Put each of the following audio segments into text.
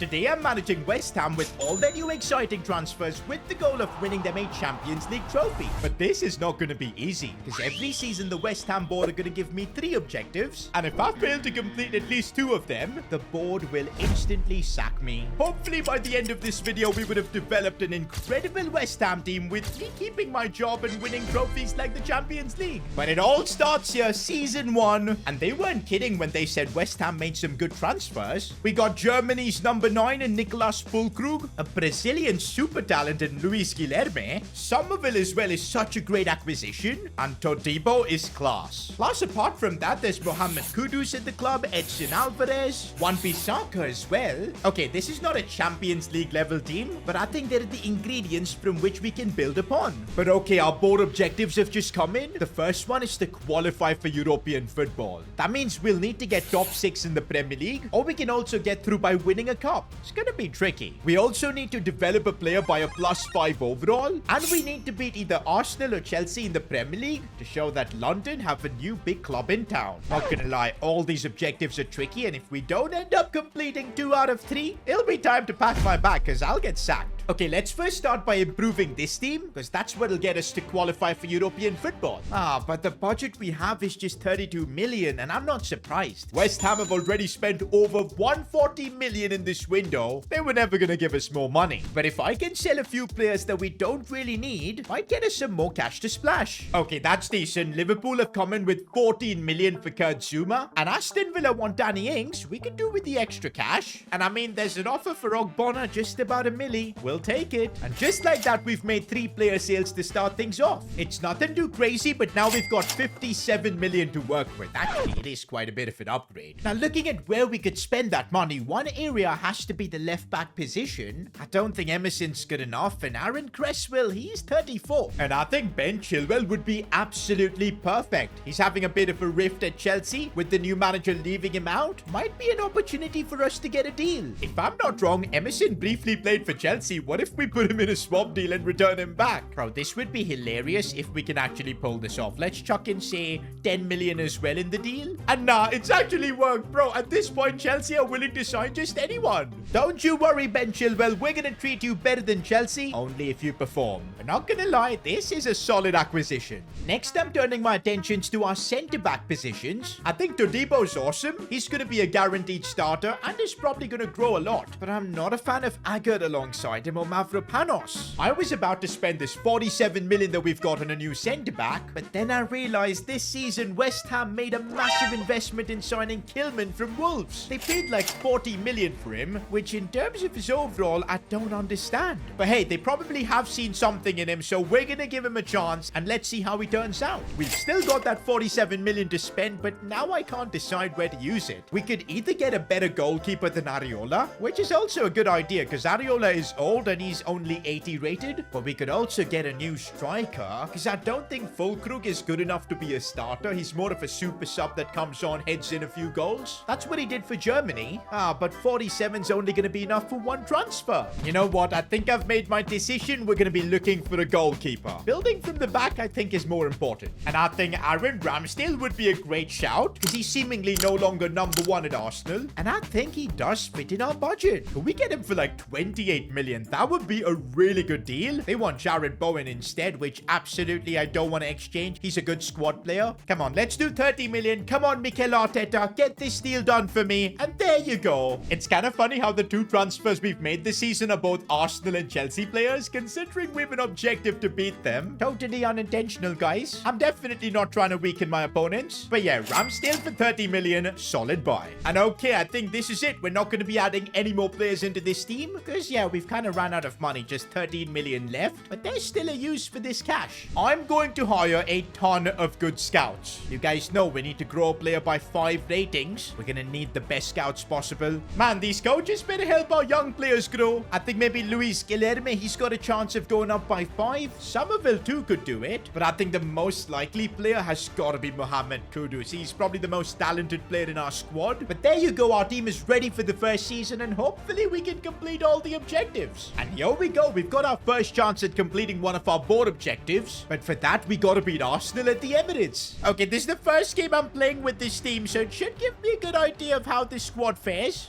Today I'm managing West Ham with all their new exciting transfers with the goal of winning them a Champions League trophy. But this is not going to be easy, because every season the West Ham board are going to give me 3 objectives, and if I fail to complete at least 2 of them, the board will instantly sack me. Hopefully by the end of this video we would have developed an incredible West Ham team with me keeping my job and winning trophies like the Champions League. But it all starts here, season 1, and they weren't kidding when they said West Ham made some good transfers. We got Germany's number 9 in Niklas Füllkrug, a Brazilian super talent in Luis Guilherme. Somerville as well is such a great acquisition, and Todibo is class. Plus, apart from that, there's Mohamed Kudus at the club, Edson Alvarez, Wan-Bissaka as well. Okay, this is not a Champions League level team, but I think they're the ingredients from which we can build upon. But okay, our board objectives have just come in. The first one is to qualify for European football. That means we'll need to get top 6 in the Premier League, or we can also get through by winning a cup. It's gonna be tricky. We also need to develop a player by a +5 overall, and we need to beat either Arsenal or Chelsea in the Premier League to show that London have a new big club in town. Not gonna lie, all these objectives are tricky, and if we don't end up completing 2 out of 3, it'll be time to pack my bag, because I'll get sacked. Okay, let's first start by improving this team, because that's what'll get us to qualify for European football. But the budget we have is just 32 million, and I'm not surprised. West Ham have already spent over 140 million in this window. They were never gonna give us more money. But if I can sell a few players that we don't really need, might get us some more cash to splash. Okay, that's decent. Liverpool have come in with 14 million for Kurt Zouma, and Aston Villa want Danny Ings. We can do with the extra cash. And I mean, there's an offer for Ogbonna, just about a milli. We'll take it. And just like that, we've made 3 player sales to start things off. It's nothing too crazy, but now we've got 57 million to work with. Actually, it is quite a bit of an upgrade. Now, looking at where we could spend that money, one area has to be the left back position. I don't think Emerson's good enough, and Aaron Cresswell, he's 34. And I think Ben Chilwell would be absolutely perfect. He's having a bit of a rift at Chelsea with the new manager leaving him out. Might be an opportunity for us to get a deal. If I'm not wrong, Emerson briefly played for Chelsea. What if we put him in a swap deal and return him back? Bro, this would be hilarious if we can actually pull this off. Let's chuck in, say, 10 million as well in the deal. And nah, it's actually worked, bro. At this point, Chelsea are willing to sign just anyone. Don't you worry, Ben Chilwell. We're gonna treat you better than Chelsea, only if you perform. But not gonna lie, this is a solid acquisition. Next, I'm turning my attentions to our centre-back positions. I think Todibo's awesome. He's gonna be a guaranteed starter and is probably gonna grow a lot. But I'm not a fan of Agger alongside him or Mavropanos. I was about to spend this 47 million that we've got on a new centre-back, but then I realized this season West Ham made a massive investment in signing Kilman from Wolves. They paid like 40 million for him, which in terms of his overall, I don't understand. But hey, they probably have seen something in him, so we're gonna give him a chance and let's see how he turns out. We've still got that 47 million to spend, but now I can't decide where to use it. We could either get a better goalkeeper than Areola, which is also a good idea because Areola is old and he's only 80 rated, but we could also get a new striker because I don't think Füllkrug is good enough to be a starter. He's more of a super sub that comes on, heads in a few goals. That's what he did for Germany. But 47's only going to be enough for 1 transfer. You know what? I think I've made my decision. We're going to be looking for a goalkeeper. Building from the back, I think, is more important. And I think Aaron Ramsdale would be a great shout because he's seemingly no longer number 1 at Arsenal. And I think he does fit in our budget. Could we get him for like 28 million? That would be a really good deal. They want Jared Bowen instead, which absolutely I don't want to exchange. He's a good squad player. Come on, let's do 30 million. Come on, Mikel Arteta, get this deal done for me. And there you go. It's kind of funny how the 2 transfers we've made this season are both Arsenal and Chelsea players, considering we have an objective to beat them. Totally unintentional, guys. I'm definitely not trying to weaken my opponents. But yeah, Ramsdale for 30 million, solid buy. And okay, I think this is it. We're not going to be adding any more players into this team because yeah, we've kind of ran out of money. Just 13 million left, but there's still a use for this cash. I'm going to hire a ton of good scouts. You guys know we need to grow a player by 5 ratings. We're gonna need the best scouts possible. Man, these coaches better help our young players grow. I think maybe Luis Guilherme, he's got a chance of going up by 5. Somerville too could do it, but I think the most likely player has got to be Mohamed Kudus. He's probably the most talented player in our squad. But there you go, our team is ready for the first season and hopefully we can complete all the objectives. And here we go, we've got our first chance at completing one of our board objectives, but for that we gotta beat Arsenal at the Emirates. Okay, this is the first game I'm playing with this team, so it should give me a good idea of how this squad fares.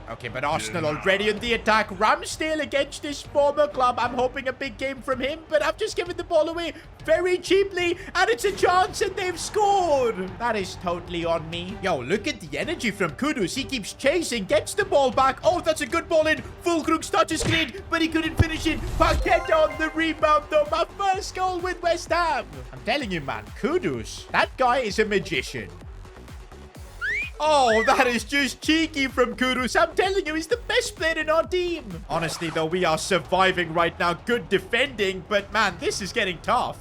Okay, but Arsenal already in the attack. Ramsdale against his former club. I'm hoping a big game from him, but I've just given the ball away very cheaply, and it's a chance, and they've scored. That is totally on me. Yo, look at the energy from Kudus. He keeps chasing, gets the ball back. Oh, that's a good ball in. Füllkrug's touch is clean, but he couldn't finish it. Paqueta on the rebound, though. My first goal with West Ham. I'm telling you, man, Kudus, that guy is a magician. Oh, that is just cheeky from Kudus. I'm telling you, he's the best player in our team. Honestly, though, we are surviving right now. Good defending, but man, this is getting tough.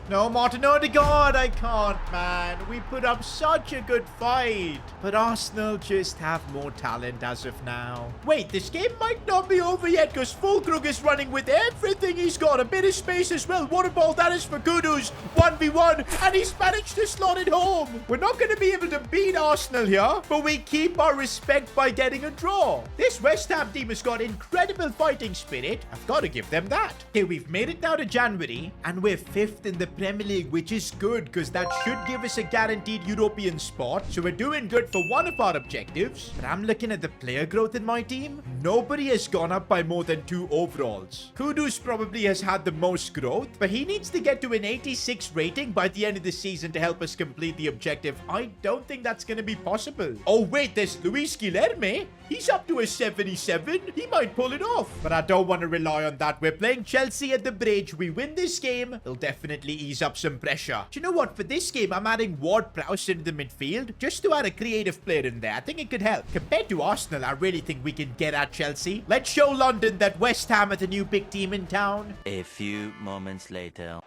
No, Martin Odegaard, I can't, man. We put up such a good fight. But Arsenal just have more talent as of now. Wait, this game might not be over yet because Füllkrug is running with everything he's got. A bit of space as well. What a ball that is for Kudus. 1v1, and he's managed to slot it home. We're not going to be able to beat Arsenal here, but we keep our respect by getting a draw. This West Ham team has got incredible fighting spirit. I've got to give them that. Okay, we've made it now to January, and we're 5th in the Premier League, which is good because that should give us a guaranteed European spot. So we're doing good for one of our objectives. But I'm looking at the player growth in my team. Nobody has gone up by more than 2 overalls. Kudus probably has had the most growth, but he needs to get to an 86 rating by the end of the season to help us complete the objective. I don't think that's going to be possible. Oh wait, there's Luis Guilherme. He's up to a 77. He might pull it off. But I don't want to rely on that. We're playing Chelsea at the Bridge. We win this game, it'll definitely ease up some pressure. Do you know what? For this game, I'm adding Ward-Prowse into the midfield just to add a creative player in there. I think it could help. Compared to Arsenal, I really think we can get at Chelsea. Let's show London that West Ham are the new big team in town. A few moments later.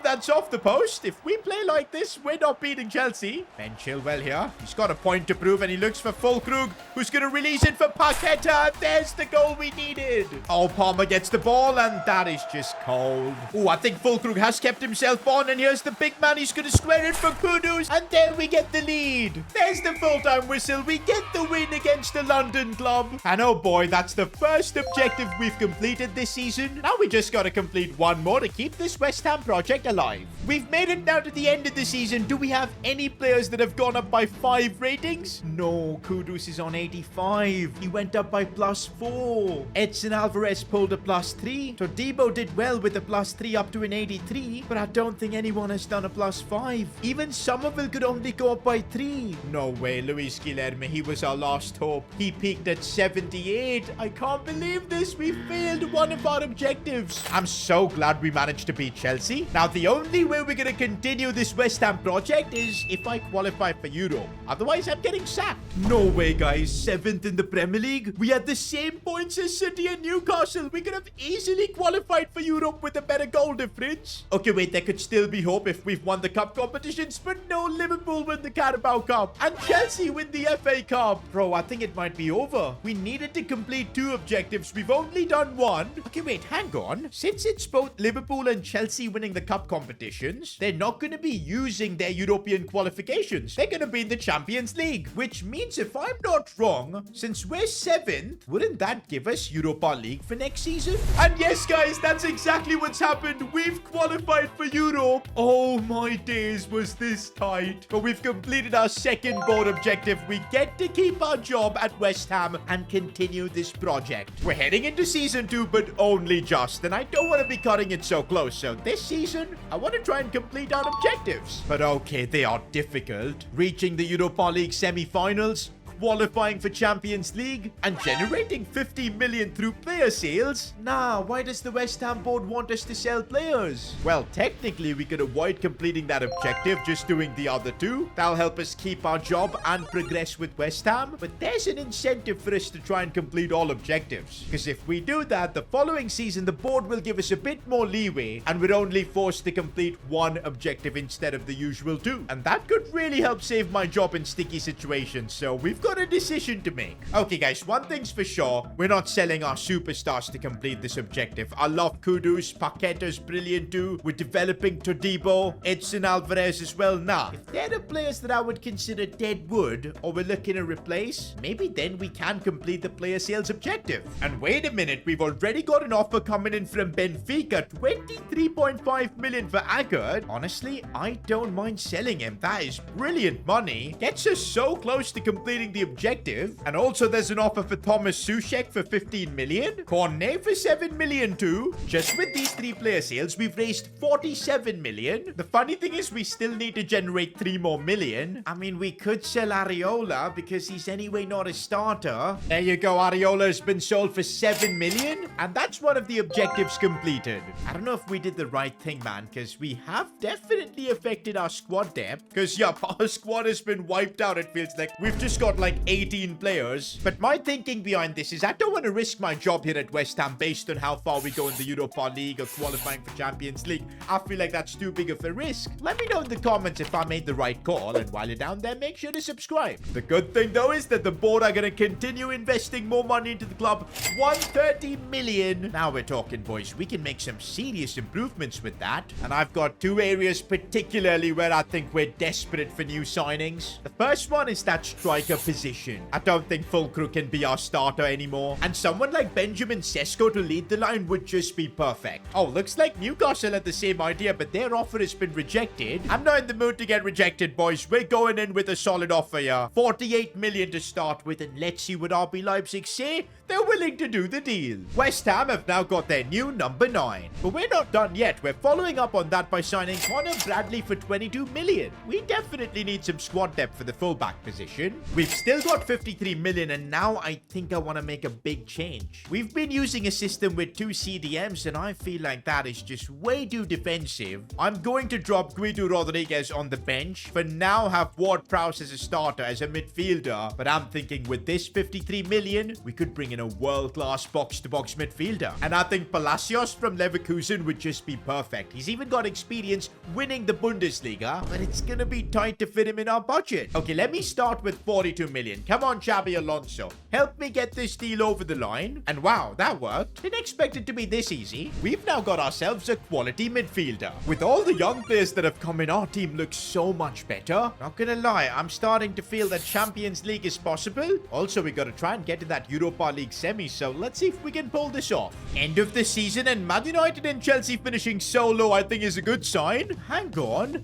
That's off the post. If we play like this, we're not beating Chelsea. Ben Chilwell here. He's got a point to prove, and he looks for Füllkrug, who's going to release it for Paqueta. There's the goal we needed. Oh, Palmer gets the ball, and that is just cold. Oh, I think Füllkrug has kept himself on, and here's the big man. He's going to square it for Kudus, and then we get the lead. There's the full-time whistle. We get the win against the London club. And oh boy, that's the first objective we've completed this season. Now we just got to complete one more to keep this West Ham project alive. We've made it now to the end of the season. Do we have any players that have gone up by 5 ratings? No, Kudus is on 85. He went up by +4. Edson Alvarez pulled a +3. Todibo did well with a +3 up to an 83, but I don't think anyone has done a +5. Even Somerville could only go up by 3. No way, Luis Guilherme, he was our last hope. He peaked at 78. I can't believe this. We failed one of our objectives. I'm so glad we managed to beat Chelsea. Now, the only way we're going to continue this West Ham project is if I qualify for Europe. Otherwise, I'm getting sacked. No way, guys. 7th in the Premier League. We had the same points as City and Newcastle. We could have easily qualified for Europe with a better goal difference. Okay, wait. There could still be hope if we've won the cup competitions. But no, Liverpool win the Carabao Cup. And Chelsea win the FA Cup. Bro, I think it might be over. We needed to complete 2 objectives. We've only done 1. Okay, wait. Hang on. Since it's both Liverpool and Chelsea winning the cup competitions, they're not going to be using their European qualifications. They're going to be in the Champions League, which means if I'm not wrong, since we're 7th, wouldn't that give us Europa League for next season? And yes, guys, that's exactly what's happened. We've qualified for Europe. Oh my days, was this tight. But we've completed our 2nd board objective. We get to keep our job at West Ham and continue this project. We're heading into season 2, but only just. And I don't want to be cutting it so close. So this season, I want to try and complete our objectives. But okay, they are difficult. Reaching the Europa League semi-finals, qualifying for Champions League, and generating 50 million through player sales? Nah, why does the West Ham board want us to sell players? Well, technically, we could avoid completing that objective just doing the other 2. That'll help us keep our job and progress with West Ham. But there's an incentive for us to try and complete all objectives. Because if we do that, the following season, the board will give us a bit more leeway, and we're only forced to complete 1 objective instead of the usual 2. And that could really help save my job in sticky situations. So we've got a decision to make. Okay, guys, one thing's for sure. We're not selling our superstars to complete this objective. I love Kudus. Paqueta's brilliant too. We're developing Todibo, Edson Alvarez as well. Now, if they're the players that I would consider dead wood or we're looking to replace, maybe then we can complete the player sales objective. And wait a minute, we've already got an offer coming in from Benfica. 23.5 million for Aguerd. Honestly, I don't mind selling him. That is brilliant money. Gets us so close to completing the the objective. And also there's an offer for Thomas Sushek for 15 million. Cornet for 7 million too. Just with these 3 player sales, we've raised 47 million. The funny thing is we still need to generate 3 more million. I mean, we could sell Areola because he's anyway not a starter. There you go. Areola has been sold for 7 million. And that's one of the objectives completed. I don't know if we did the right thing, man, because we have definitely affected our squad depth. Because, yeah, our squad has been wiped out, it feels like. We've just got like 18 players. But my thinking behind this is I don't want to risk my job here at West Ham based on how far we go in the Europa League or qualifying for Champions League. I feel like that's too big of a risk. Let me know in the comments if I made the right call. And while you're down there, make sure to subscribe. The good thing, though, is that the board are going to continue investing more money into the club. 130 million. Now we're talking, boys. We can make some serious improvements with that. And I've got 2 areas particularly where I think we're desperate for new signings. The first one is that striker position. I don't think Fulcru can be our starter anymore. And someone like Benjamin Sesko to lead the line would just be perfect. Oh, looks like Newcastle had the same idea, but their offer has been rejected. I'm not in the mood to get rejected, boys. We're going in with a solid offer here. 48 million to start with, and let's see what RB Leipzig say. They're willing to do the deal. West Ham have now got their new number 9. But we're not done yet. We're following up on that by signing Connor Bradley for 22 million. We definitely need some squad depth for the fullback position. We've still got 53 million, and now I think I want to make a big change. We've been using a system with 2 CDMs, and I feel like that is just way too defensive. I'm going to drop Guido Rodriguez on the bench. For now, have Ward-Prowse as a starter, as a midfielder. But I'm thinking with this 53 million, we could bring in a world-class box-to-box midfielder. And I think Palacios from Leverkusen would just be perfect. He's even got experience winning the Bundesliga, but it's gonna be tight to fit him in our budget. Okay, let me start with 42 million. Come on, Xabi Alonso. Help me get this deal over the line. And wow, that worked. Didn't expect it to be this easy. We've now got ourselves a quality midfielder. With all the young players that have come in, our team looks so much better. Not gonna lie, I'm starting to feel that Champions League is possible. Also, we gotta try and get to that Europa League semi, so let's see if we can pull this off. End of the season and Man United and Chelsea finishing so low, I think is a good sign. Hang on.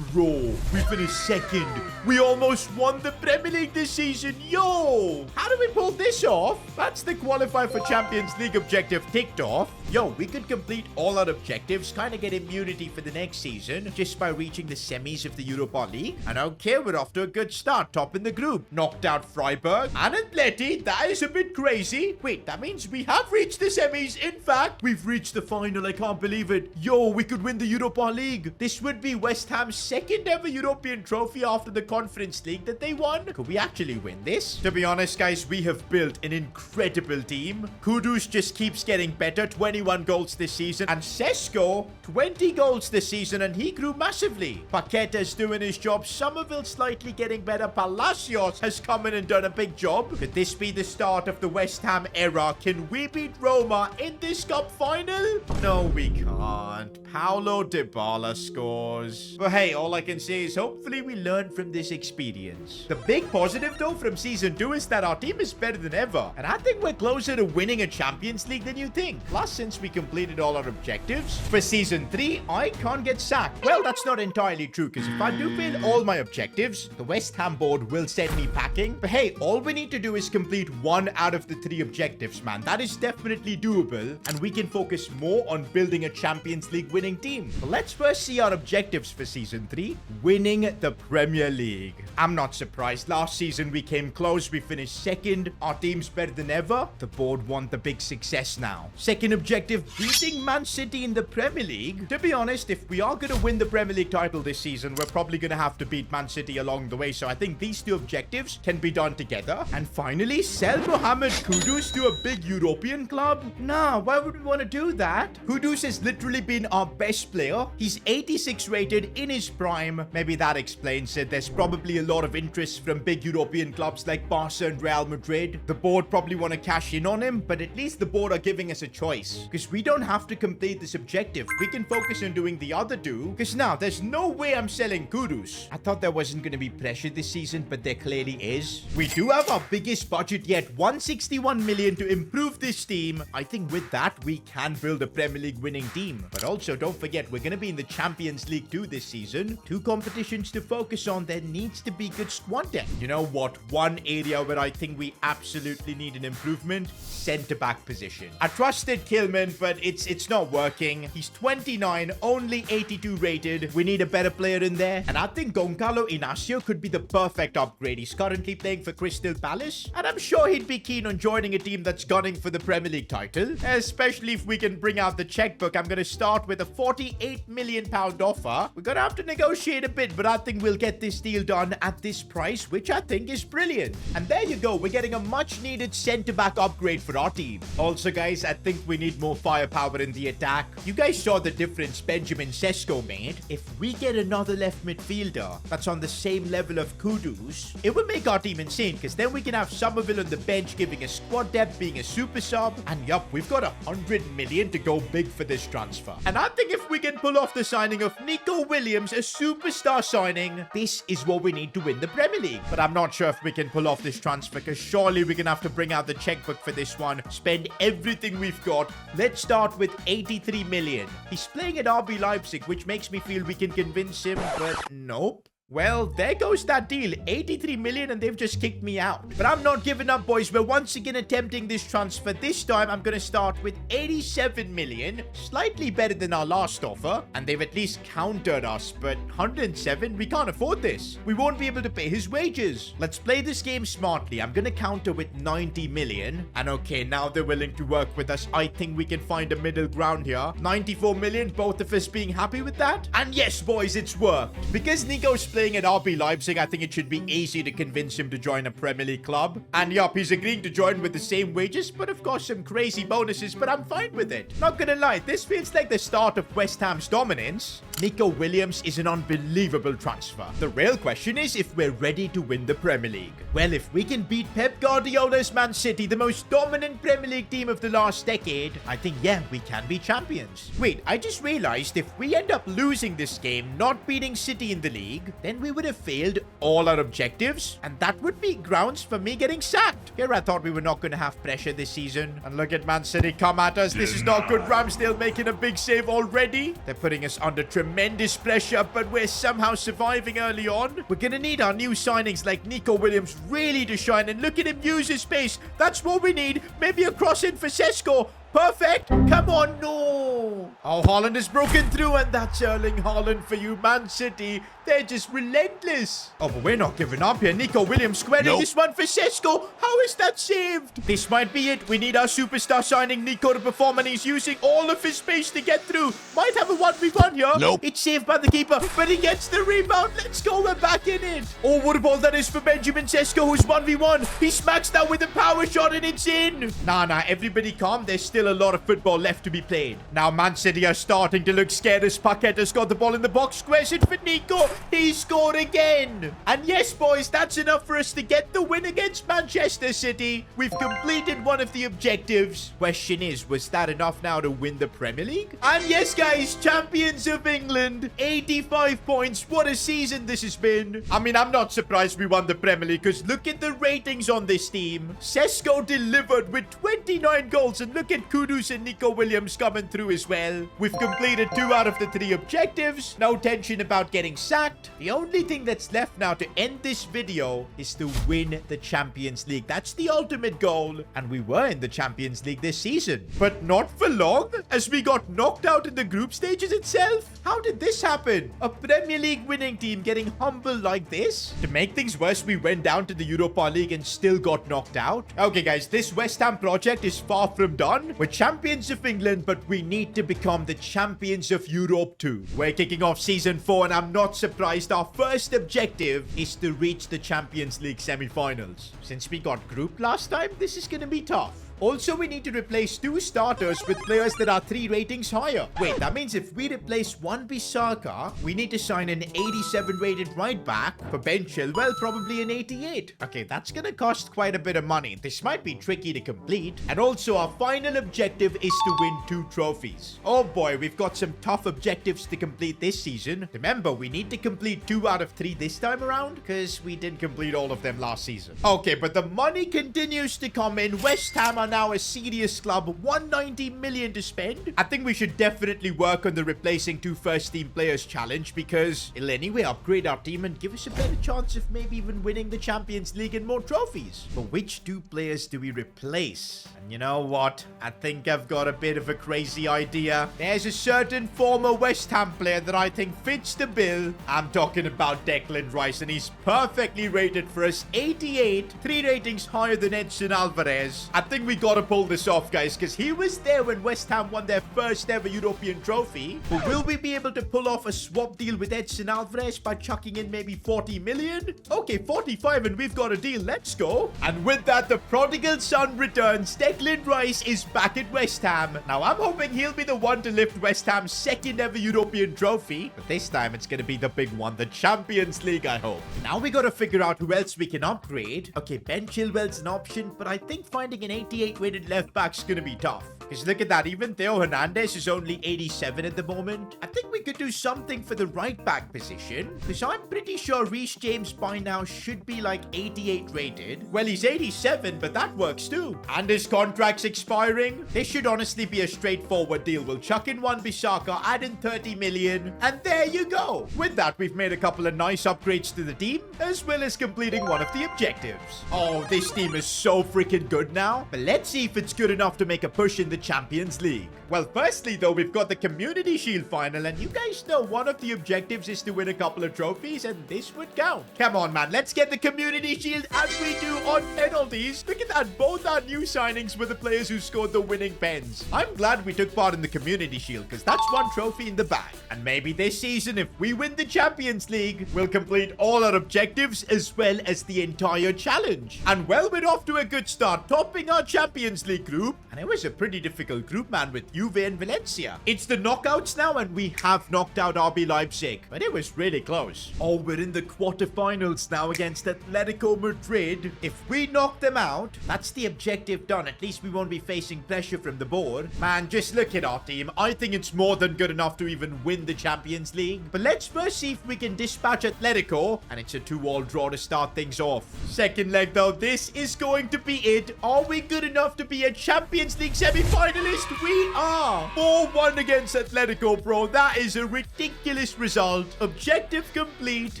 Bro, we finished second. We almost won the Premier League this season. Yo! How do we pull this off? That's the qualify for Champions League objective ticked off. Yo, we could complete all our objectives, kind of get immunity for the next season, just by reaching the semis of the Europa League. And okay, we're off to a good start, top in the group. Knocked out Freiburg and Atleti. That is a bit crazy. Wait, that means we have reached the semis. In fact, we've reached the final. I can't believe it. Yo, we could win the Europa League. This would be West Ham's second ever European trophy after the Conference League that they won. Could we actually win this? To be honest, guys, we have built an incredible team. Kudus just keeps getting better. 21 goals this season. And Sesko, 20 goals this season, and he grew massively. Paqueta's doing his job. Somerville slightly getting better. Palacios has come in and done a big job. Could this be the start of the West Ham era? Can we beat Roma in this cup final? No, we can't. Paulo Dybala scores. But hey, all I can say is hopefully we learn from this experience. The big positive though from season 2 is that our team is better than ever. And I think we're closer to winning a Champions League than you think. Plus, since we completed all our objectives, for season 3, I can't get sacked. Well, that's not entirely true, because if I do fail all my objectives, the West Ham board will send me packing. But hey, all we need to do is complete 1 out of the 3 objectives, man. That is definitely doable. And we can focus more on building a Champions League winning team. But let's first see our objectives for season 3. Winning the Premier League. I'm not surprised. Last season we came close. We finished second. Our team's better than ever. The board want the big success now. Second objective, beating Man City in the Premier League. To be honest, if we are going to win the Premier League title this season, we're probably going to have to beat Man City along the way. So I think these 2 objectives can be done together. And finally, sell Mohamed Kudus to a big European club. Nah, why would we want to do that? Kudus has literally been our best player. He's 86 rated in his prime. Maybe that explains it. There's probably a lot of interest from big European clubs like Barca and Real Madrid. The board probably want to cash in on him, but at least the board are giving us a choice. Because we don't have to complete this objective. We can focus on doing the other 2. Because now, there's no way I'm selling Kudus. I thought there wasn't going to be pressure this season, but there clearly is. We do have our biggest budget yet. 161 million to improve this team. I think with that, we can build a Premier League winning team. But also, don't forget, we're going to be in the Champions League too this season. season, 2 competitions to focus on, there needs to be good squad depth. You know what? One area where I think we absolutely need an improvement, centre-back position. I trusted Kilman, but it's not working. He's 29, only 82 rated. We need a better player in there. And I think Goncalo Inacio could be the perfect upgrade. He's currently playing for Crystal Palace, and I'm sure he'd be keen on joining a team that's gunning for the Premier League title, especially if we can bring out the checkbook. I'm going to start with a £48 million offer. We're going to have to negotiate a bit, but I think we'll get this deal done at this price, which I think is brilliant. And there you go. We're getting a much-needed centre-back upgrade for our team. Also, guys, I think we need more firepower in the attack. You guys saw the difference Benjamin Sesko made. If we get another left midfielder that's on the same level of Kudus, it would make our team insane, because then we can have Somerville on the bench giving us squad depth, being a super sub. And yup, we've got 100 million to go big for this transfer. And I think if we can pull off the signing of Nico Williams, a superstar signing, this is what we need to win the Premier League. But I'm not sure if we can pull off this transfer, because surely we're going to have to bring out the checkbook for this one, spend everything we've got. Let's start with 83 million. He's playing at RB Leipzig, which makes me feel we can convince him, but nope. Well, there goes that deal. 83 million and they've just kicked me out. But I'm not giving up, boys. We're once again attempting this transfer. This time, I'm going to start with 87 million. Slightly better than our last offer. And they've at least countered us. But 107, we can't afford this. We won't be able to pay his wages. Let's play this game smartly. I'm going to counter with 90 million. And okay, now they're willing to work with us. I think we can find a middle ground here. 94 million, both of us being happy with that. And yes, boys, it's worked. Because Nico's playing at RB Leipzig, I think it should be easy to convince him to join a Premier League club. And yup, he's agreeing to join with the same wages, but of course some crazy bonuses, but I'm fine with it. Not gonna lie, this feels like the start of West Ham's dominance. Nico Williams is an unbelievable transfer. The real question is if we're ready to win the Premier League. Well, if we can beat Pep Guardiola's Man City, the most dominant Premier League team of the last decade, I think, yeah, we can be champions. Wait, I just realized if we end up losing this game, not beating City in the league, then we would have failed all our objectives, and that would be grounds for me getting sacked. Here I thought we were not going to have pressure this season, and look at Man City come at us. This is not good. Ramsdale making a big save already. They're putting us under tremendous pressure, but we're somehow surviving early on. We're going to need our new signings like Nico Williams really to shine, and look at him use his space. That's what we need. Maybe a cross in for Sesko. Perfect. Come on, no. Oh, Haaland has broken through, and that's Erling Haaland for you, Man City. They're just relentless. Oh, but we're not giving up here. Nico Williams squaring this one for Sesko. How is that saved? This might be it. We need our superstar signing Nico to perform, and he's using all of his space to get through. Might have a 1v1 here. Nope. It's saved by the keeper, but he gets the rebound. Let's go. We're back in it. Oh, what a ball that is for Benjamin Sesko, who's 1v1. He smacks that with a power shot, and it's in. Nah, everybody calm. There's still a lot of football left to be played. Now Man City are starting to look scared as Paqueta's got the ball in the box. Squares it for Nico. He scored again. And yes, boys, that's enough for us to get the win against Manchester City. We've completed one of the objectives. Question is, was that enough now to win the Premier League? And yes, guys, champions of England. 85 points. What a season this has been. I mean, I'm not surprised we won the Premier League, because look at the ratings on this team. Sesko delivered with 29 goals, and look at Kudus and Nico Williams coming through as well. We've completed 2 out of the 3 objectives. No tension about getting sacked. The only thing that's left now to end this video is to win the Champions League. That's the ultimate goal. And we were in the Champions League this season. But not for long, as we got knocked out in the group stages itself. How did this happen? A Premier League winning team getting humble like this? To make things worse, we went down to the Europa League and still got knocked out. Okay, guys, this West Ham project is far from done. We're champions of England, but we need to become the champions of Europe too. We're kicking off season 4, and I'm not surprised. Our first objective is to reach the Champions League semi-finals. Since we got grouped last time, this is going to be tough. Also, we need to replace 2 starters with players that are 3 ratings higher. Wait, that means if we replace Wan-Bissaka, we need to sign an 87 rated right back. For Ben Chilwell, probably an 88. Okay, that's gonna cost quite a bit of money. This might be tricky to complete. And also, our final objective is to win 2 trophies. Oh boy, we've got some tough objectives to complete this season. Remember, we need to complete 2 out of 3 this time around, because we didn't complete all of them last season. Okay, but the money continues to come in. West Ham are now a serious club, 190 million to spend. I think we should definitely work on the replacing 2 first-team players challenge because it'll anyway upgrade our team and give us a better chance of maybe even winning the Champions League and more trophies. But which 2 players do we replace? And you know what? I think I've got a bit of a crazy idea. There's a certain former West Ham player that I think fits the bill. I'm talking about Declan Rice, and he's perfectly rated for us, 88, 3 ratings higher than Edson Alvarez. I think we gotta pull this off, guys, because he was there when West Ham won their first ever European trophy. But will we be able to pull off a swap deal with Edson Alvarez by chucking in maybe 40 million? Okay, 45 and we've got a deal. Let's go. And with that, the prodigal son returns. Declan Rice is back at West Ham. Now, I'm hoping he'll be the one to lift West Ham's second ever European trophy. But this time, it's gonna be the big one, the Champions League, I hope. Now we gotta figure out who else we can upgrade. Okay, Ben Chilwell's an option, but I think finding an 88 rated left back's gonna be tough. Because look at that, even Theo Hernandez is only 87 at the moment. I think we could do something for the right back position. Because I'm pretty sure Reece James by now should be like 88 rated. Well, he's 87, but that works too. And his contract's expiring. This should honestly be a straightforward deal. We'll chuck in one Bissaka, add in 30 million, and there you go. With that, we've made a couple of nice upgrades to the team, as well as completing one of the objectives. Oh, this team is so freaking good now. But let's see if it's good enough to make a push in the Champions League. Well, firstly, though, we've got the Community Shield final, and you guys know one of the objectives is to win a couple of trophies, and this would count. Come on, man, let's get the Community Shield as we do on penalties. Look at that, both our new signings were the players who scored the winning pens. I'm glad we took part in the Community Shield, because that's one trophy in the bag. And maybe this season, if we win the Champions League, we'll complete all our objectives as well as the entire challenge. And well, we're off to a good start, topping our Champions League group. And it was a pretty difficult group, man, with Juve and Valencia. It's the knockouts now, and we have knocked out RB Leipzig, but it was really close. Oh, we're in the quarterfinals now against Atletico Madrid. If we knock them out, that's the objective done. At least we won't be facing pressure from the board. Man, just look at our team. I think it's more than good enough to even win the Champions League. But let's first see if we can dispatch Atletico, and it's a 2-all draw to start things off. Second leg, though, this is going to be it. Are we good enough to be a Champions League semi-finalist? We are. 4-1 against Atletico, bro. That is a ridiculous result. Objective complete.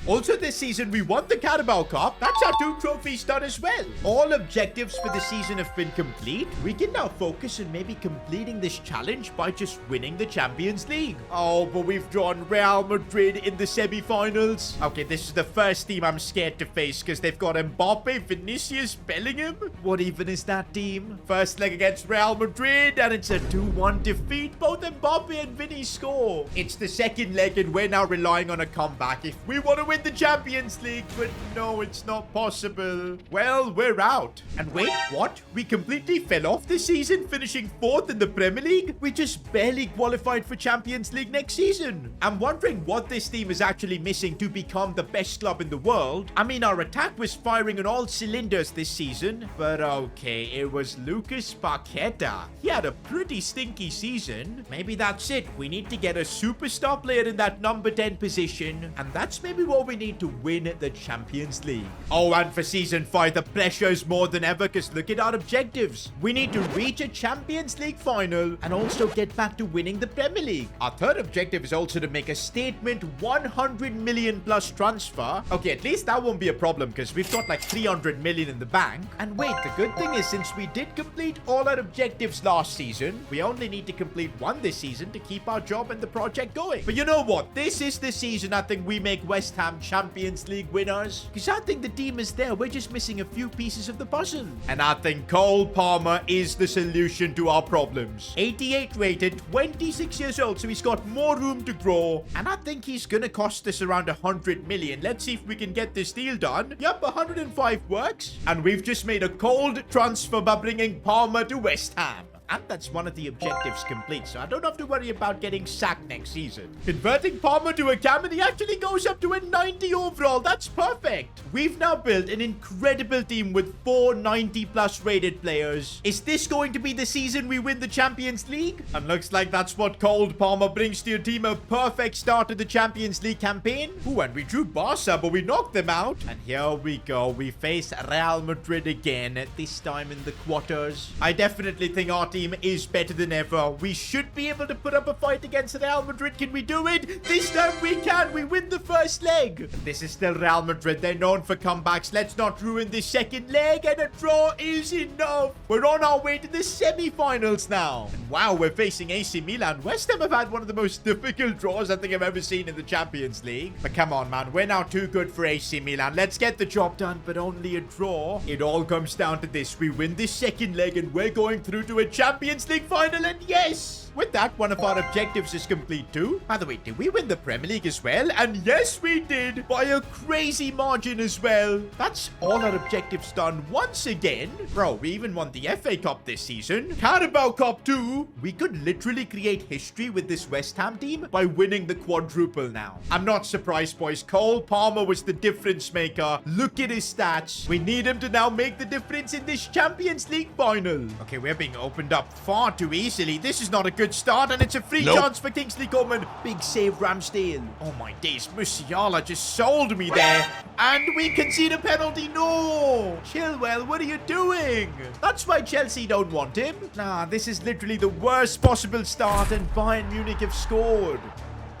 Also, this season, we won the Carabao Cup. That's our 2 trophies done as well. All objectives for the season have been complete. We can now focus on maybe completing this challenge by just winning the Champions League. Oh, but we've drawn Real Madrid in the semi-finals. Okay, this is the first team I'm scared to face because they've got Mbappe, Vinicius, Bellingham. What even is that team? First leg against Real Madrid, and it's a 2-1 defeat. Both Mbappe and Vinny score. It's the second leg, and we're now relying on a comeback if we want to win the Champions League. But no, it's not possible. Well, we're out. And wait, what? We completely fell off this season, finishing 4th in the Premier League? We just barely qualified for Champions League next season. I'm wondering what this team is actually missing to become the best club in the world. I mean, our attack was firing on all cylinders this season, but okay, it was Lucas Paqueta. He had a pretty stinky season. Maybe that's it. We need to get a superstar player in that number 10 position, and that's maybe what we need to win the Champions League. Oh, and for season 5, the pressure is more than ever because look at our objectives. We need to reach a Champions League final and also get back to winning the Premier League. Our third objective is also to make a statement 100 million plus transfer. Okay, at least that won't be a problem because we've got like 300 million in the bank. And wait, the good thing is since we did complete all our objectives last season, we only need to complete one this season to keep our job and the project going. But you know what? This is the season I think we make West Ham Champions League winners, because I think the team is there. We're just missing a few pieces of the puzzle. And I think Cole Palmer is the solution to our problems. 88 rated, 26 years old, so he's got more room to grow. And I think he's gonna cost us around 100 million. Let's see if we can get this deal done. Yep, 105 works. And we've just made a cold transfer by bringing Palmer to West Ham. And that's one of the objectives complete, so I don't have to worry about getting sacked next season. Converting Palmer to a cam, and he actually goes up to a 90 overall. That's perfect. We've now built an incredible team with 4 90-plus rated players. Is this going to be the season we win the Champions League? And looks like that's what Cole Palmer brings to your team, a perfect start to the Champions League campaign. Ooh, and we drew Barca, but we knocked them out. And here we go. We face Real Madrid again, this time in the quarters. I definitely think our team is better than ever. We should be able to put up a fight against Real Madrid. Can we do it? This time we can. We win the first leg. This is still Real Madrid. They're known for comebacks. Let's not ruin the second leg, and a draw is enough. We're on our way to the semi-finals now. And wow, we're facing AC Milan. West Ham have had one of the most difficult draws I think I've ever seen in the Champions League. But come on, man. We're now too good for AC Milan. Let's get the job done, but only a draw. It all comes down to this. We win this second leg, and we're going through to a Champions League final, and yes! With that, one of our objectives is complete too. By the way, did we win the Premier League as well? And yes, we did. By a crazy margin as well. That's all our objectives done once again. Bro, we even won the FA Cup this season. Carabao Cup too. We could literally create history with this West Ham team by winning the quadruple now. I'm not surprised, boys. Cole Palmer was the difference maker. Look at his stats. We need him to now make the difference in this Champions League final. Okay, we're being opened up far too easily. This is not a good start, and it's a free chance for Kingsley Coman. Big save, Ramsdale. Oh my days, Musiala just sold me there. And we concede a penalty. No! Chilwell, what are you doing? That's why Chelsea don't want him. Nah, this is literally the worst possible start, and Bayern Munich have scored.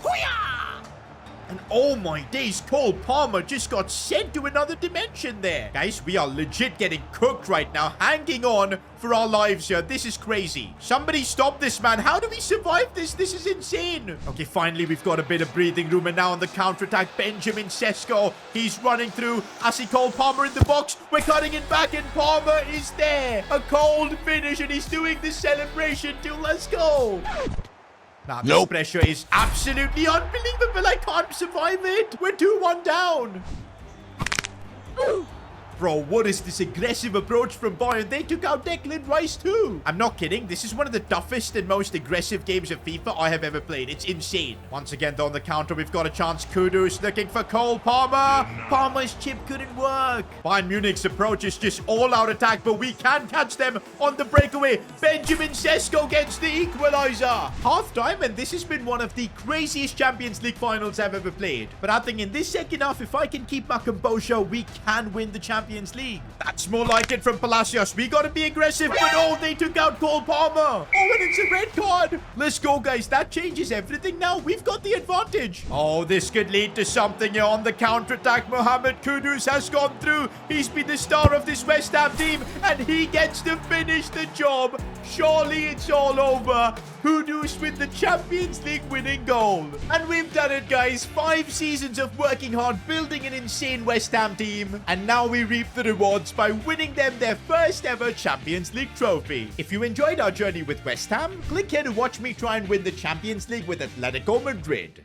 Hoo-yah! And oh my days, Cole Palmer just got sent to another dimension there. Guys, we are legit getting cooked right now, hanging on for our lives here. This is crazy. Somebody stop this, man. How do we survive this? This is insane. Okay, finally, we've got a bit of breathing room, and now on the counter-attack, Benjamin Sesko. He's running through. I see Cole Palmer in the box. We're cutting it back, and Palmer is there. A cold finish, and he's doing the celebration too. Let's go. Now, this pressure is absolutely unbelievable. I can't survive it. We're 2-1 down. Bro, what is this aggressive approach from Bayern? They took out Declan Rice too. I'm not kidding. This is one of the toughest and most aggressive games of FIFA I have ever played. It's insane. Once again, though, on the counter, we've got a chance. Kudus looking for Cole Palmer. Palmer's chip couldn't work. Bayern Munich's approach is just all-out attack, but we can catch them on the breakaway. Benjamin Sesko gets the equalizer. Half-time, and this has been one of the craziest Champions League finals I've ever played. But I think in this second half, if I can keep my composure, we can win the Champions League. That's more like it from Palacios. We gotta be aggressive, but oh, they took out Cole Palmer. Oh, and it's a red card. Let's go, guys. That changes everything now. We've got the advantage. Oh, this could lead to something here on the counter-attack. Mohamed Kudus has gone through. He's been the star of this West Ham team, and he gets to finish the job. Surely it's all over. Kudus with the Champions League winning goal. And we've done it, guys. 5 seasons of working hard, building an insane West Ham team. And now we reap the rewards by winning them their first ever Champions League trophy. If you enjoyed our journey with West Ham, click here to watch me try and win the Champions League with Atletico Madrid.